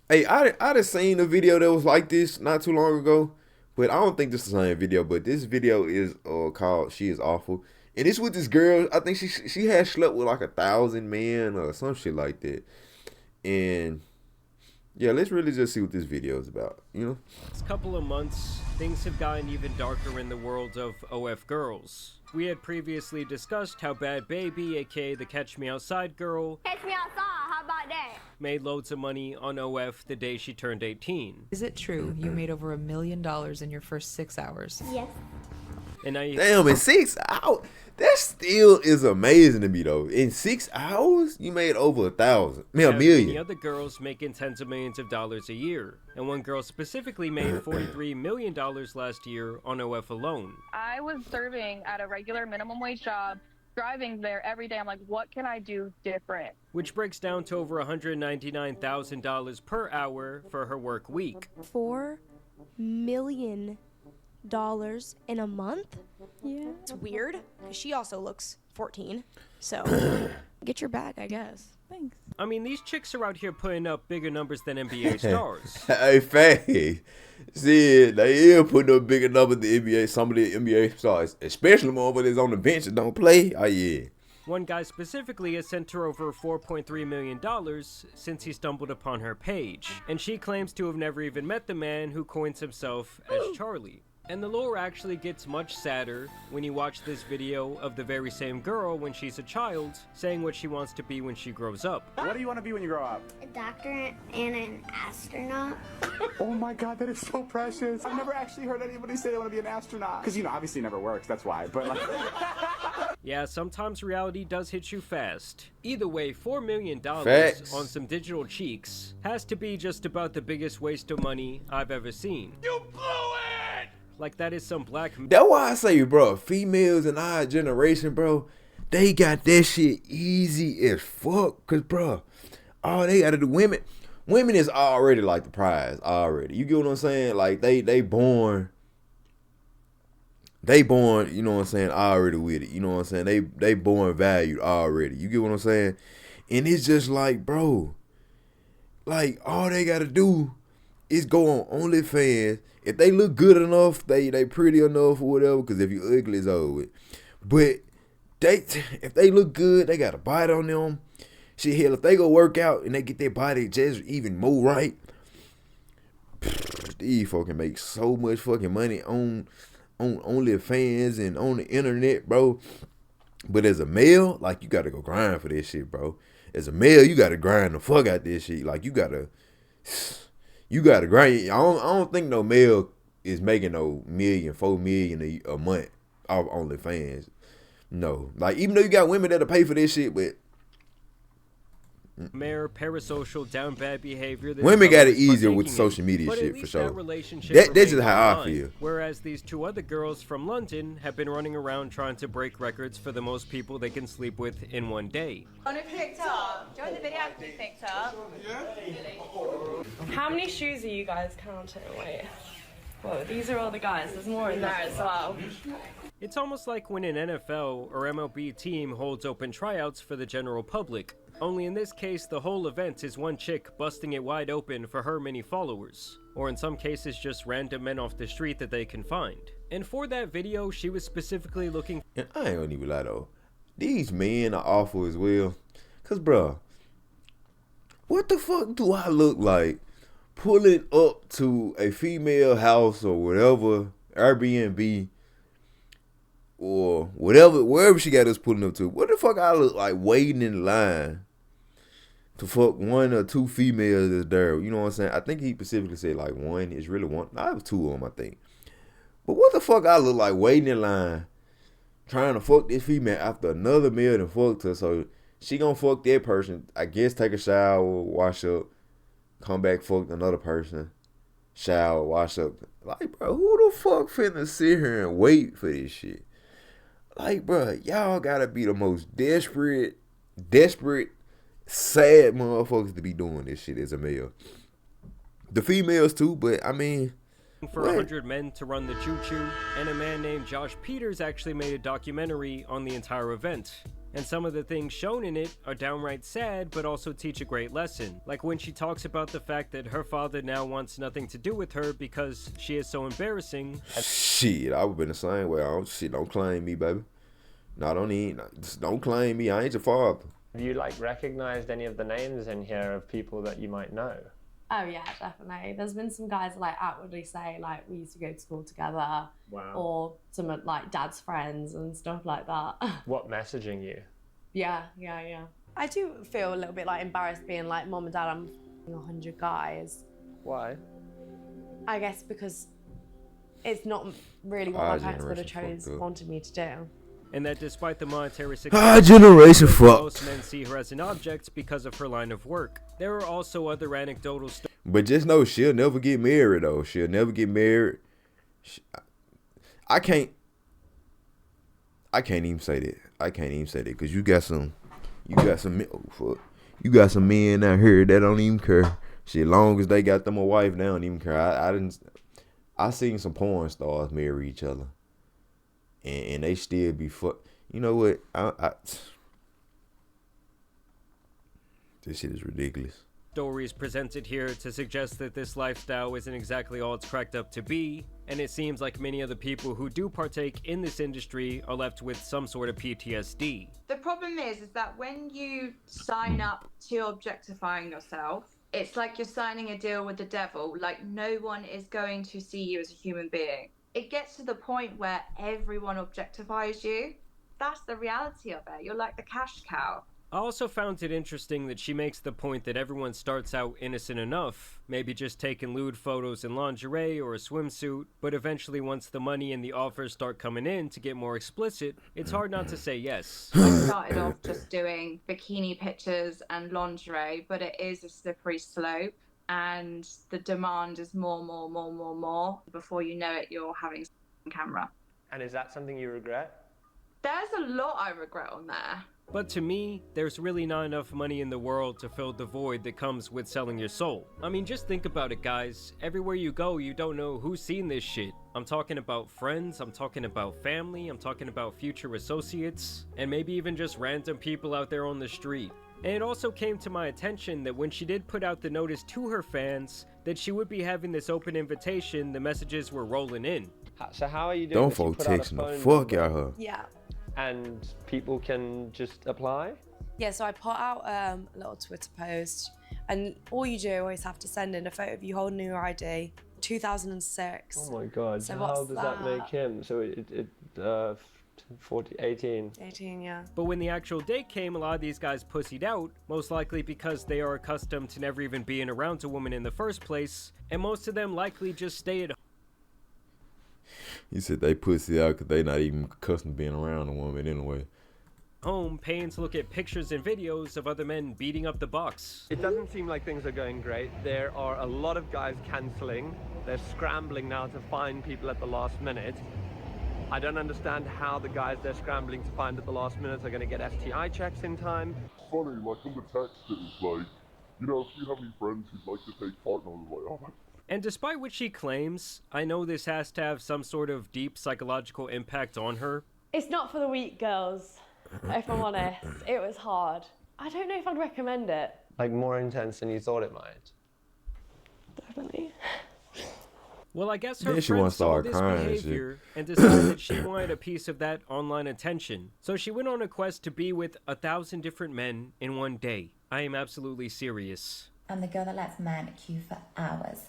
Hey, I just seen a video that was like this not too long ago, but I don't think this is the same video. But this video is called "She Is Awful," and it's with this girl. I think she had slept with like 1,000 men or some shit like that. And yeah, let's really just see what this video is about. You know? Last couple of months, things have gotten even darker in the world of OF girls. We had previously discussed how Bad Baby, aka the Catch Me Outside girl, Catch me outside, how about that? made loads of money on OF the day she turned 18. Is it true you made over $1 million in your first 6 hours? Yes. And now you Damn, in 6 hours, that still is amazing to me though. In 6 hours, you made over 1,000, a have many million. other girls making tens of millions of dollars a year. And one girl specifically made $43 million last year on OF alone. I was serving at a regular minimum wage job, driving there every day. I'm like, what can I do different? Which breaks down to over $199,000 per hour for her work week. $4 million in a month? Yeah. It's weird, because she also looks 14. So, get your bag, I guess. Thanks. I mean, these chicks are out here putting up bigger numbers than NBA stars. Hey, Faye. See, they is putting up bigger numbers than NBA. Some of the NBA stars, especially motherfuckers on the bench that don't play. Oh yeah. One guy specifically has sent her over $4.3 million since he stumbled upon her page, and she claims to have never even met the man who coins himself as Charlie. And the lore actually gets much sadder when you watch this video of the very same girl when she's a child saying what she wants to be when she grows up. What do you want to be when you grow up? A doctor and an astronaut. Oh my god, that is so precious. I've never actually heard anybody say they want to be an astronaut. Because, obviously it never works, that's why. But, like... Yeah, sometimes reality does hit you fast. Either way, $4 million Facts. on some digital cheeks has to be just about the biggest waste of money I've ever seen. You blew it! Like that is some black... That's why I say, bro, females in our generation, bro, they got that shit easy as fuck. Cause, bro, all they gotta do, women is already like the prize already. You get what I'm saying? Like they born, you know what I'm saying, already with it. You know what I'm saying? They born valued already. You get what I'm saying? And it's just like, bro, like all they gotta do is go on OnlyFans. If they look good enough, they pretty enough or whatever, because if you ugly, it's over with. But if they look good, they got a body on them. Shit, hell, if they go work out and they get their body just even more right, these fucking make so much fucking money on OnlyFans and on the internet, bro. But as a male, like, you gotta go grind for this shit, bro. As a male, you gotta grind the fuck out this shit. Like, you gotta grind. I don't think no male is making no $4 million a month off OnlyFans. No, like, even though you got women that'll pay for this shit, but Mere parasocial down bad behavior. Women got it easier with social media shit, for sure. That's just how I feel. Whereas these two other girls from London have been running around trying to break records for the most people they can sleep with in one day. On a picked up. Do you want the video to be picked up? How many shoes are you guys counting? Wait. Whoa, these are all the guys. There's more in there as well. It's almost like when an NFL or MLB team holds open tryouts for the general public. Only in this case, the whole event is one chick busting it wide open for her many followers. Or in some cases, just random men off the street that they can find. And for that video, she was specifically looking... And I ain't gonna even lie though, these men are awful as well. Cause, bruh, what the fuck do I look like pulling up to a female house or whatever, Airbnb, or whatever, wherever she got us pulling up to? What the fuck I look like waiting in line to fuck one or two females that's there? You know what I'm saying? I think he specifically said like one. It's really one. Nah, it was two of them, I think. But what the fuck I look like waiting in line trying to fuck this female after another male done fucked her? So she gonna fuck that person, I guess, take a shower, wash up, come back, fuck another person, shower, wash up. Like, bro, who the fuck finna sit here and wait for this shit? Like, bro, y'all gotta be the most desperate, sad motherfuckers to be doing this shit as a male. The females too, but I mean, for 100 men to run the choo-choo, and a man named Josh Peters actually made a documentary on the entire event. And some of the things shown in it are downright sad, but also teach a great lesson. Like when she talks about the fact that her father now wants nothing to do with her because she is so embarrassing. Shit, I would've been the same way. Don't claim me, baby. No, just don't claim me. I ain't your father. Have you like recognized any of the names in here of people that you might know? Oh yeah, definitely. There's been some guys like outwardly say like we used to go to school together. Wow. Or some of like dad's friends and stuff like that. What messaging you? Yeah. I do feel a little bit like embarrassed being like, Mom and Dad, I'm 100 guys. Why? I guess because it's not really what my parents would have wanted me to do. And that despite the monetary generation fuck. Most men see her as an object because of her line of work. There are also other anecdotal stories. But just know she'll never get married though. She'll never get married. I can't even say that. I can't even say that because you got some men out here that don't even care. Shit, as long as they got them a wife, they don't even care. I seen some porn stars marry each other, and they still be You know what? This shit is ridiculous. Stories presented here to suggest that this lifestyle isn't exactly all it's cracked up to be, and it seems like many of the people who do partake in this industry are left with some sort of PTSD. The problem is that when you sign up to objectifying yourself, it's like you're signing a deal with the devil. Like no one is going to see you as a human being. It gets to the point where everyone objectifies you. That's the reality of it. You're like the cash cow. I also found it interesting that she makes the point that everyone starts out innocent enough, maybe just taking lewd photos in lingerie or a swimsuit, but eventually once the money and the offers start coming in to get more explicit, it's hard not to say yes. I started off just doing bikini pictures and lingerie, but it is a slippery slope and the demand is more. Before you know it, you're having a camera. And is that something you regret? There's a lot I regret on there. But to me, there's really not enough money in the world to fill the void that comes with selling your soul. I mean, just think about it, guys. Everywhere you go, you don't know who's seen this shit. I'm talking about friends, I'm talking about family, I'm talking about future associates, and maybe even just random people out there on the street. And it also came to my attention that when she did put out the notice to her fans that she would be having this open invitation, the messages were rolling in. So how are you doing? Don't folk texting the fuck out her. Yeah. And people can just apply? Yeah, so I put out a little Twitter post, and all you do always have to send in a photo of you holding your ID, 2006. Oh my god, So how what's does that make him? So 18. 18, yeah. But when the actual date came, a lot of these guys pussied out, most likely because they are accustomed to never even being around a woman in the first place, and most of them likely just stay at home. He said they pussy out because they not even accustomed to being around a woman anyway. Home, paying to look at pictures and videos of other men beating up the box. It doesn't seem like things are going great. There are a lot of guys cancelling. They're scrambling now to find people at the last minute. I don't understand how the guys they're scrambling to find at the last minute are going to get STI checks in time. Funny, like on the text it was like, you know, if you have any friends who'd like to take part, and I was like, oh my. And despite what she claims, I know this has to have some sort of deep psychological impact on her. It's not for the weak girls, if I'm honest. It was hard. I don't know if I'd recommend it. Like more intense than you thought it might? Definitely. Well, I guess her Then she wanna friend saw start this crying and behavior and decided that she wanted a piece of that online attention. So she went on a quest to be with 1,000 different men in one day. I am absolutely serious. I'm the girl that lets men queue for hours.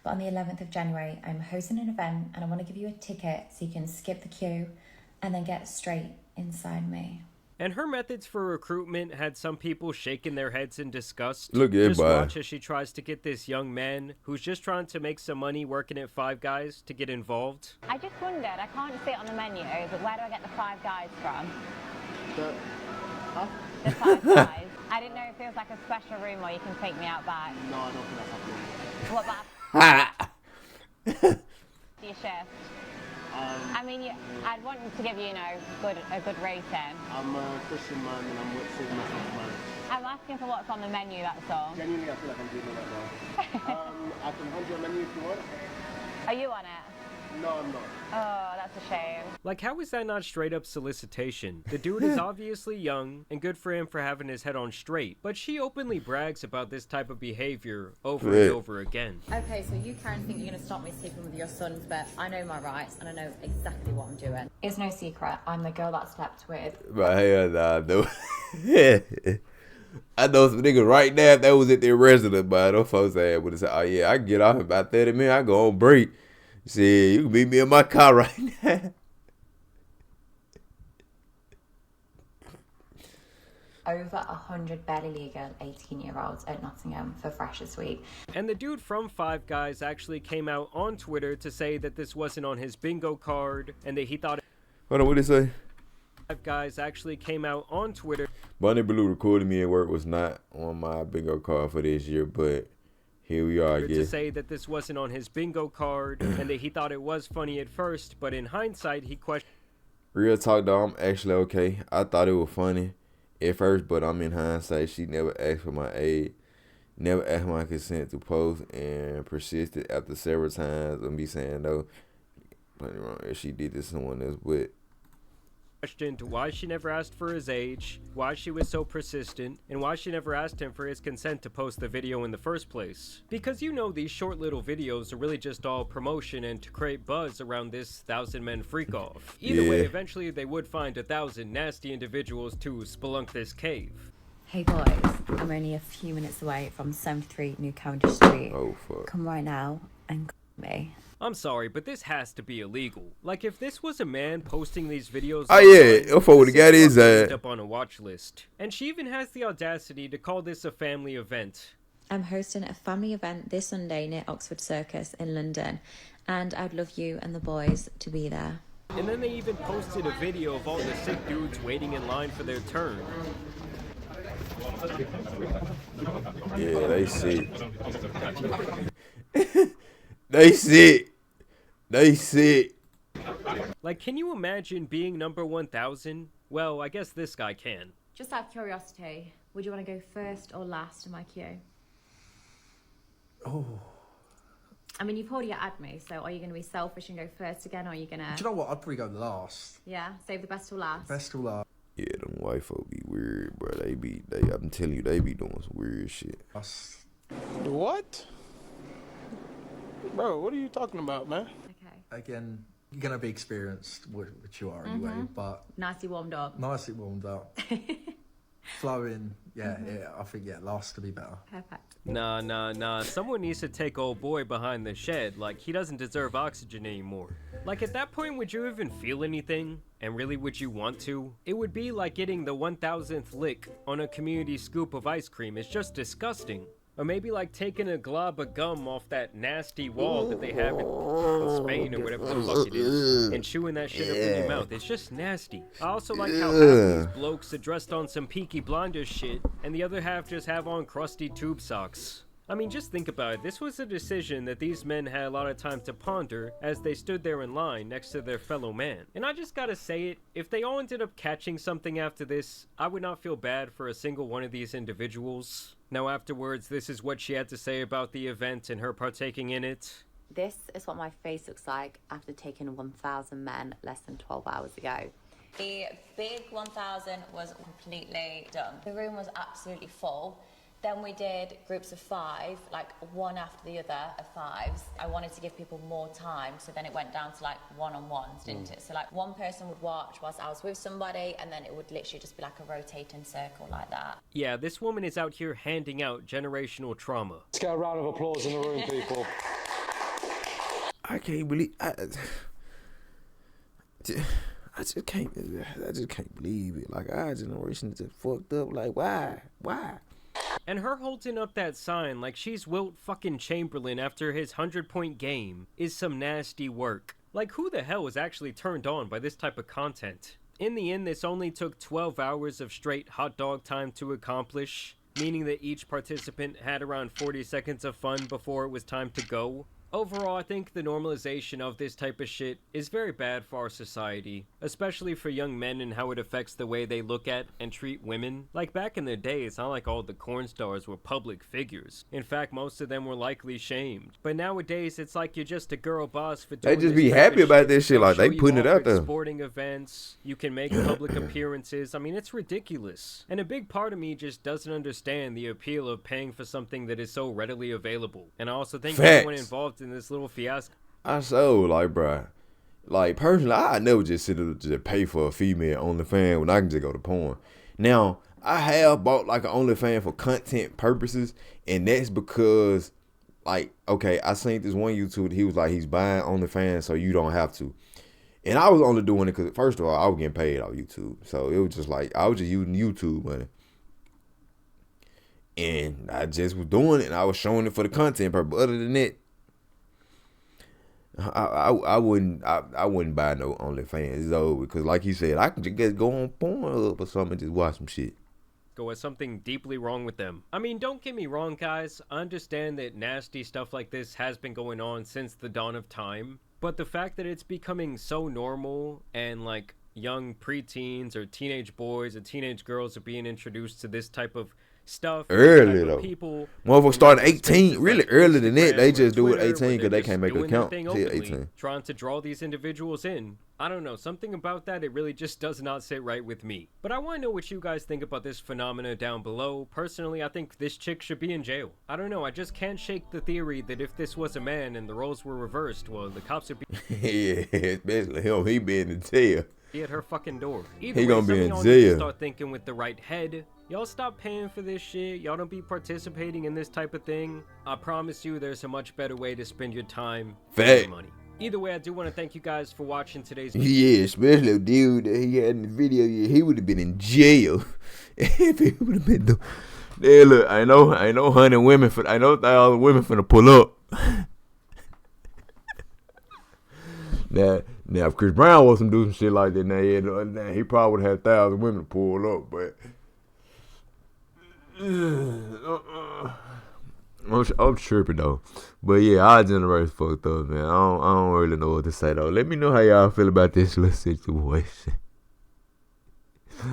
But on the 11th of January, I'm hosting an event and I want to give you a ticket so you can skip the queue and then get straight inside me. And her methods for recruitment had some people shaking their heads in disgust. Look at Just everybody. watch as she tries to get this young man who's just trying to make some money working at Five Guys to get involved. I just wondered, I can't see it on the menu, but where do I get the Five Guys from? The Five Guys. I didn't know if there was like a special room where you can take me out back. No, I don't think that's happening. What about your shift? I mean, I'd want to give you, a good rating. I'm a Christian man and I'm with saving myself for marriage. I'm asking for what's on the menu, that's all. Genuinely, I feel like I'm doing it right now. I can hand you a menu if you want. Are you on it? No, I'm not. Oh, that's a shame. Like, how is that not straight up solicitation? The dude is obviously young, and good for him for having his head on straight, but she openly brags about this type of behavior over and over again. Okay, so you, Karen, think you're going to stop me sleeping with your sons, but I know my rights and I know exactly what I'm doing. It's no secret, I'm the girl that slept with. But hell nah, no. I know some niggas right now that was at their residence, but those folks would have said, oh yeah, I can get off in about 30 minutes, I go on break. See, you can meet me in my car right now. Over 100 barely legal 18-year-olds at Nottingham for Freshers Week. And the dude from Five Guys actually came out on Twitter to say that this wasn't on his bingo card, and that he thought... Hold on, what did he say? Five Guys actually came out on Twitter. Bunny Blue recorded me at work was not on my bingo card for this year, but here we are, I guess. To say that this wasn't on his bingo card, and that he thought it was funny at first, but in hindsight, he questioned... Real talk, though, I'm actually okay. I thought it was funny at first, but I'm in hindsight. She never asked for my aid, never asked my consent to post, and persisted after several times of me saying no. Plenty wrong if she did this to someone else, but... questioned why she never asked for his age, why she was so persistent, and why she never asked him for his consent to post the video in the first place. Because you know these short little videos are really just all promotion and to create buzz around this 1,000 men freak-off. Either way, eventually they would find 1,000 nasty individuals to spelunk this cave. Hey boys, I'm only a few minutes away from 73 New Cavendish Street. Oh fuck. Come right now and call me. I'm sorry, but this has to be illegal. Like, if this was a man posting these videos... Oh yeah, if I would've got his up on a watch list. And she even has the audacity to call this a family event. I'm hosting a family event this Sunday near Oxford Circus in London, and I'd love you and the boys to be there. And then they even posted a video of all the sick dudes waiting in line for their turn. Yeah, they sick. They sick. They sick. Like, can you imagine being number 1,000? Well, I guess this guy can. Just out of curiosity, would you want to go first or last in my queue? Oh. I mean, you've already had me, so are you going to be selfish and go first again, or are you going to... Do you know what? I'd probably go last. Yeah, save the best till last. Best till last. Yeah, them white folk be weird, bro. I'm telling you, they be doing some weird shit. What? Bro, what are you talking about, man? Okay. Again, you're going to be experienced, which you are anyway, but... Nicely warmed up. Nicely warmed up. Flowing, yeah, I think, last to be better. Perfect. Nah. Someone needs to take old boy behind the shed. Like, he doesn't deserve oxygen anymore. Like, at that point, would you even feel anything? And really, would you want to? It would be like getting the 1,000th lick on a community scoop of ice cream. It's just disgusting. Or maybe like taking a glob of gum off that nasty wall that they have in Spain or whatever the fuck it is, and chewing that shit up in your mouth. It's just nasty. I also like how half of these blokes are dressed on some Peaky Blinders shit, and the other half just have on crusty tube socks. I mean, just think about it. This was a decision that these men had a lot of time to ponder as they stood there in line next to their fellow man. And I just gotta say it, if they all ended up catching something after this, I would not feel bad for a single one of these individuals. Now afterwards, this is what she had to say about the event and her partaking in it. This is what my face looks like after taking 1,000 men less than 12 hours ago. The big 1,000 was completely done. The room was absolutely full. Then we did groups of 5, like one after the other of 5s. I wanted to give people more time, so then it went down to like one-on-ones, didn't it? So like one person would watch whilst I was with somebody, and then it would literally just be like a rotating circle like that. Yeah, this woman is out here handing out generational trauma. Let's get a round of applause in the room, people. I can't believe I just can't believe it. Like, our generation is just fucked up. Like, why? And her holding up that sign like she's Wilt fucking Chamberlain after his 100-point game is some nasty work. Like, who the hell is actually turned on by this type of content? In the end, this only took 12 hours of straight hot dog time to accomplish, meaning that each participant had around 40 seconds of fun before it was time to go. Overall, I think the normalization of this type of shit is very bad for our society, especially for young men and how it affects the way they look at and treat women. Like back in the day, it's not like all the corn stars were public figures. In fact, most of them were likely shamed. But nowadays, it's like you're just a girl boss for doing They just this be type happy of about shit. this shit, They'll like they show you putting it off out at there. Sporting events, you can make public appearances. I mean, it's ridiculous. And a big part of me just doesn't understand the appeal of paying for something that is so readily available. And I also think everyone involved in this little fiasco. I so like, bruh. Like personally, I never just sit there to pay for a female OnlyFans when I can just go to porn. Now, I have bought like an OnlyFans for content purposes, and that's because, like, okay, I seen this one YouTuber, he was like, he's buying OnlyFans so you don't have to. And I was only doing it because, first of all, I was getting paid off YouTube. So it was just like, I was just using YouTube money. And I just was doing it, and I was showing it for the content purpose. But other than that, I wouldn't buy no OnlyFans though, because like you said, I can just go on Pornhub or something and just watch some shit. Go with something deeply wrong with them. I mean, don't get me wrong, guys. I understand that nasty stuff like this has been going on since the dawn of time, but the fact that it's becoming so normal and like young preteens or teenage boys or teenage girls are being introduced to this type of stuff Early type though. of people, Motherfuckers starting 18, really like earlier than that. They Instagram just or do it Twitter, 18 where because they they're can't make an doing their account thing till openly, 18. trying to draw these individuals in. I don't know, something about that, it really just does not sit right with me. But I want to know what you guys think about this phenomena down below. Personally, I think this chick should be in jail. I don't know, I just can't shake the theory that if this was a man and the roles were reversed, well, the cops would be Yeah, especially him. He been in jail. at her fucking door. Either He way, gonna be some of in y'all need to jail. start thinking with the right head. Y'all stop paying for this shit. Y'all don't be participating in this type of thing. I promise you there's a much better way to spend your time and Fact. your money. Either way, I do want to thank you guys for watching today's Yeah, especially the dude that he had in the video. Yeah, he would have been in jail if he would have been. Hey, look, I know 100 women for, I know 1,000 women finna pull up. Now, if Chris Brown was to do some shit like that, now he probably would have had 1,000 women to pull up, but I'm tripping though. But yeah, our generation fucked up, man. I don't really know what to say though. Let me know how y'all feel about this little situation.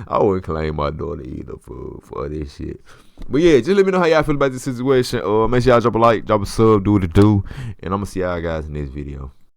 I wouldn't claim my daughter either for this shit. But yeah, just let me know how y'all feel about this situation. Make sure y'all drop a like, drop a sub, do what it do, and I'm gonna see y'all guys in this video.